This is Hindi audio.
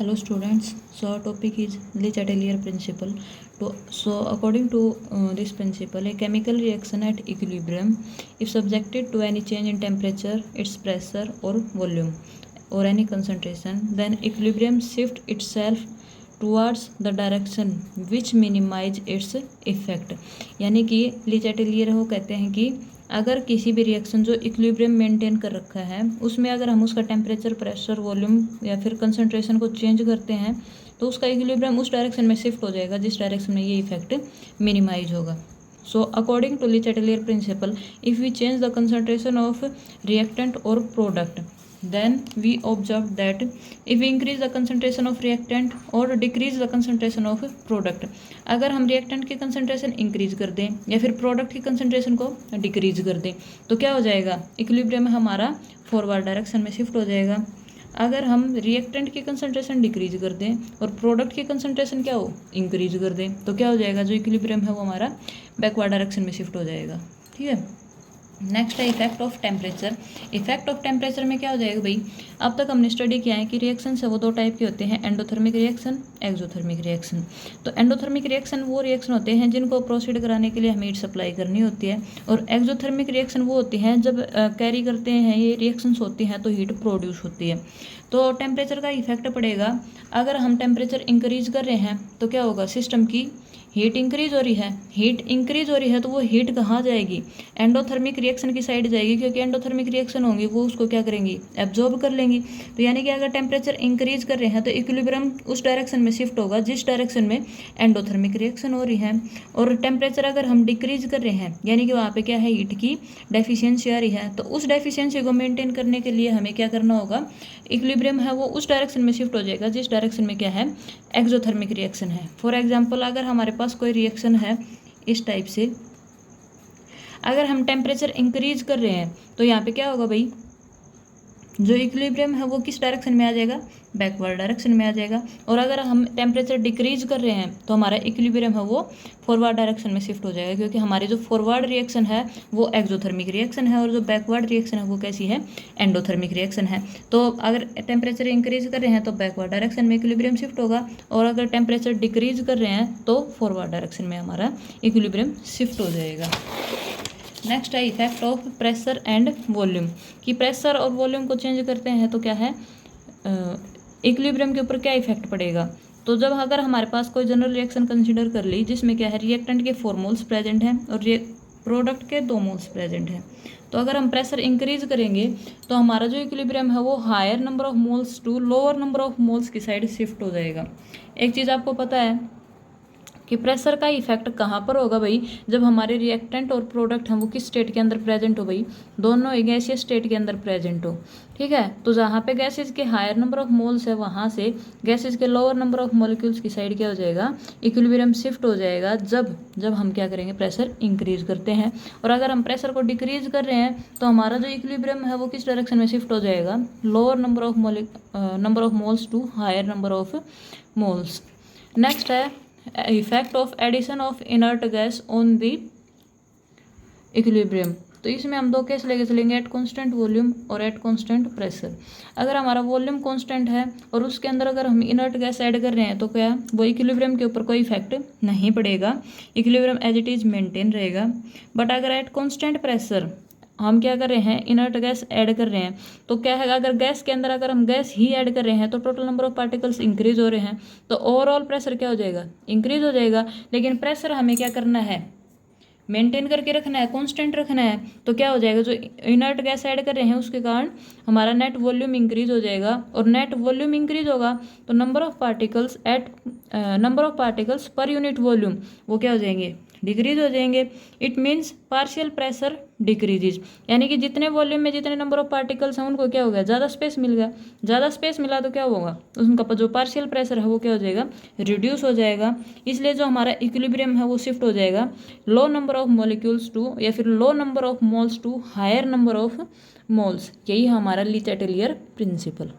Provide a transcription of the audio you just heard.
Hello students, so our topic is Le Chatelier principle. So according to this principle, a chemical reaction at equilibrium, if subjected to any change in temperature, its pressure or volume or any concentration, then equilibrium shift itself towards the direction which minimize its effect. यानी कि ले चैटेलियर वो कहते हैं कि अगर किसी भी रिएक्शन जो इक्विलिब्रियम मेंटेन कर रखा है उसमें अगर हम उसका टेम्परेचर, प्रेशर, वॉल्यूम या फिर कंसंट्रेशन को चेंज करते हैं तो उसका इक्विलिब्रियम उस डायरेक्शन में शिफ्ट हो जाएगा जिस डायरेक्शन में ये इफेक्ट मिनिमाइज होगा. So according to Le Chatelier principle, if we change the concentration of reactant or product, then we observe that if we increase the concentration of reactant or decrease the concentration of product, अगर हम रिएक्टेंट की कंसंट्रेशन इंक्रीज कर दें या फिर प्रोडक्ट की कंसंट्रेशन को डिक्रीज कर दें तो क्या हो जाएगा, इक्विलिब्रियम हमारा फॉरवर्ड डायरेक्शन में शिफ्ट हो जाएगा. अगर हम रिएक्टेंट की कंसंट्रेशन डिक्रीज कर दें और प्रोडक्ट की कंसंट्रेशन क्या हो, इंक्रीज कर दें तो क्या हो जाएगा, जो इक्विलिब्रियम है वो हमारा बैकवर्ड डायरेक्शन में शिफ्ट हो जाएगा. ठीक है. नेक्स्ट है effect of temperature. Effect of temperature में क्या हो जाएगा भाई, अब तक हमने स्टडी किया है कि रिएक्शन है वो दो टाइप के होते हैं, एंडोथर्मिक रिएक्शन, एक्सोथर्मिक रिएक्शन. तो एंडोथर्मिक रिएक्शन वो रिएक्शन होते हैं जिनको प्रोसीड कराने के लिए हमें हीट सप्लाई करनी होती है, और एक्सोथर्मिक रिएक्शन वो होती हैं जब कैरी करते हैं ये रिएक्शंस होती हैं तो हीट प्रोड्यूस होती है. तो टेम्परेचर का इफेक्ट पड़ेगा. अगर हम टेम्परेचर इंक्रीज कर रहे हैं तो क्या होगा, सिस्टम की हीट इंक्रीज हो रही है. हीट इंक्रीज हो रही है तो वो हीट कहाँ जाएगी, एंडोथर्मिक रिएक्शन की साइड जाएगी, क्योंकि एंडोथर्मिक रिएक्शन होंगी वो उसको क्या करेंगी, एब्जॉर्ब कर लेंगी. तो यानी कि अगर टेम्परेचर इंक्रीज कर रहे हैं तो इक्विलिब्रियम उस डायरेक्शन में शिफ्ट होगा जिस डायरेक्शन में एंडोथर्मिक रिएक्शन हो रही है. और टेम्परेचर अगर हम डिक्रीज कर रहे हैं यानी कि वहाँ पे क्या है, हीट की डेफिशिएंसी आ रही है, तो उस डेफिशिएंसी को मेंटेन करने के लिए हमें क्या करना होगा, इक्विलिब्रियम है वो उस डायरेक्शन में शिफ्ट हो जाएगा जिस डायरेक्शन में क्या है, एक्सोथर्मिक रिएक्शन है. फॉर एग्जांपल अगर हमारे पास कोई रिएक्शन है इस टाइप से, अगर हम टेम्परेचर इंक्रीज कर रहे हैं तो यहाँ पे क्या होगा भाई, जो इक्विलिब्रियम है वो किस डायरेक्शन में आ जाएगा, बैकवर्ड डायरेक्शन में आ जाएगा. और अगर हम टेम्परेचर डिक्रीज कर रहे हैं तो हमारा इक्विलिब्रियम है वो फॉरवर्ड डायरेक्शन में शिफ्ट हो जाएगा, क्योंकि हमारी जो फॉरवर्ड रिएक्शन है वो एक्सोथर्मिक रिएक्शन है और जो बैकवर्ड रिएक्शन है वो कैसी है, एंडोथर्मिक रिएक्शन है. तो अगर टेम्परेचर इंक्रीज कर रहे हैं तो बैकवर्ड डायरेक्शन में इक्विलिब्रियम शिफ्ट होगा, और अगर टेम्परेचर डिक्रीज कर रहे हैं तो फॉरवर्ड डायरेक्शन में हमारा इक्विलिब्रियम शिफ्ट हो जाएगा. नेक्स्ट है effect of pressure and volume. कि प्रेशर और वॉल्यूम को चेंज करते हैं तो क्या है, इक्विलिब्रियम के ऊपर क्या इफेक्ट पड़ेगा. तो जब अगर हमारे पास कोई जनरल रिएक्शन कंसीडर कर ली जिसमें क्या है, रिएक्टेंट के 4 मोल्स प्रेजेंट हैं और प्रोडक्ट के 2 मोल्स प्रेजेंट हैं, तो अगर हम प्रेशर इंक्रीज करेंगे तो हमारा जो इक्विलिब्रियम है वो higher number of moles to lower number of moles की साइड शिफ्ट हो जाएगा. एक चीज़ आपको पता है कि प्रेशर का इफेक्ट कहाँ पर होगा भाई, जब हमारे रिएक्टेंट और प्रोडक्ट हैं वो किस स्टेट के अंदर प्रेजेंट हो भाई, दोनों गैसियस स्टेट के अंदर प्रेजेंट हो. ठीक है. तो जहाँ पे गैसेस के हायर नंबर ऑफ मोल्स है वहाँ से गैसेस के लोअर नंबर ऑफ मॉलिक्यूल्स की साइड क्या हो जाएगा, इक्विलिब्रियम शिफ्ट हो जाएगा जब हम क्या करेंगे, प्रेशर इंक्रीज करते हैं. और अगर हम प्रेशर को डिक्रीज कर रहे हैं तो हमारा जो इक्विलिब्रियम है वो किस डायरेक्शन में शिफ्ट हो जाएगा, lower number of moles to higher number of moles. Next है effect of addition of inert gas on the equilibrium. तो इसमें हम दो केस लेके चलेंगे, एट कांस्टेंट वॉल्यूम और एट कांस्टेंट प्रेशर. अगर हमारा वॉल्यूम कांस्टेंट है और उसके अंदर अगर हम इनर्ट गैस ऐड कर रहे हैं तो क्या वो इक्विलिब्रियम के ऊपर कोई इफेक्ट नहीं पड़ेगा, equilibrium as it is maintain रहेगा. बट अगर एट कांस्टेंट प्रेशर हम क्या कर रहे हैं, इनर्ट गैस ऐड कर रहे हैं तो क्या है, अगर गैस के अंदर अगर हम गैस ही ऐड कर रहे हैं तो total number of particles increase हो रहे हैं, तो ओवरऑल प्रेशर क्या हो जाएगा, इंक्रीज हो जाएगा. लेकिन प्रेशर हमें क्या करना है, मेंटेन करके रखना है, कांस्टेंट रखना है. तो क्या हो जाएगा, जो इनर्ट गैस ऐड कर रहे हैं उसके कारण हमारा नेट वॉल्यूम इंक्रीज हो जाएगा, और नेट वॉल्यूम इंक्रीज होगा तो number of particles per unit volume वो क्या हो जाएंगे, डिक्रीज हो जाएंगे. It means partial pressure decreases, यानी कि जितने वॉल्यूम में जितने नंबर ऑफ पार्टिकल्स हैं उनको क्या हो गया, ज़्यादा स्पेस मिल गया. ज़्यादा स्पेस मिला तो क्या होगा, उनका जो पार्शियल प्रेशर है वो क्या हो जाएगा, रिड्यूस हो जाएगा. इसलिए जो हमारा इक्विलिब्रियम है वो शिफ्ट हो जाएगा low number of molecules to या फिर low number of moles to higher number of moles. यही हमारा ले चैटेलियर प्रिंसिपल.